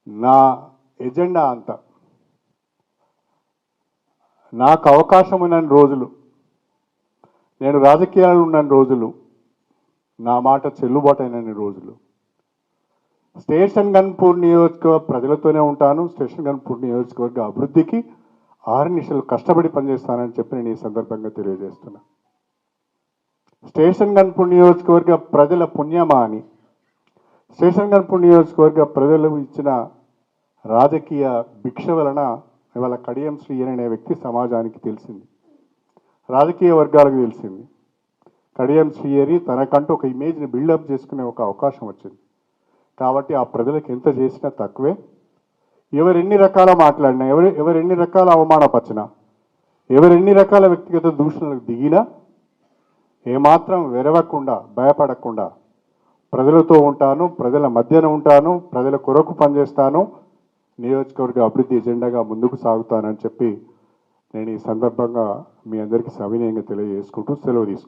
నా ఎజెండా అంతా నాకు అవకాశం ఉన్న రోజులు, నేను రాజకీయాలు ఉన్న రోజులు, నా మాట చెల్లుబాటు అయిన రోజులు స్టేషన్ గన్పూర్ నియోజకవర్గ ప్రజలతోనే ఉంటాను. స్టేషన్ గన్పూర్ నియోజకవర్గ అభివృద్ధికి 6 నిమిషాలు కష్టపడి పనిచేస్తానని చెప్పి నేను ఈ సందర్భంగా తెలియజేస్తున్నా. స్టేషన్ గన్పూర్ నియోజకవర్గ ప్రజల పుణ్యమా అని, స్టేషన్ గన్పూర్ నియోజకవర్గ ప్రజలు ఇచ్చిన రాజకీయ భిక్ష వలన ఇవాళ కడియం శ్రీ అనే వ్యక్తి సమాజానికి తెలిసింది, రాజకీయ వర్గాలకు తెలిసింది. కడియం శ్రీహరి తనకంటూ ఒక ఇమేజ్ని బిల్డప్ చేసుకునే ఒక అవకాశం వచ్చింది. కాబట్టి ఆ ప్రజలకు ఎంత చేసినా తక్కువే. ఎవరెన్ని రకాల మాట్లాడినా, ఎవరెన్ని రకాల అవమానపరిచినా, ఎవరెన్ని రకాల వ్యక్తిగత దూషణలకు దిగినా ఏమాత్రం వెరవకుండా, భయపడకుండా ప్రజలతో ఉంటాను, ప్రజల మధ్యన ఉంటాను, ప్రజల కొరకు పనిచేస్తాను, నియోజకవర్గ అభివృద్ధి ఎజెండాగా ముందుకు సాగుతానని చెప్పి నేను ఈ సందర్భంగా మీ అందరికీ సవినయంగా తెలియజేసుకుంటూ సెలవు తీసుకుంటాను.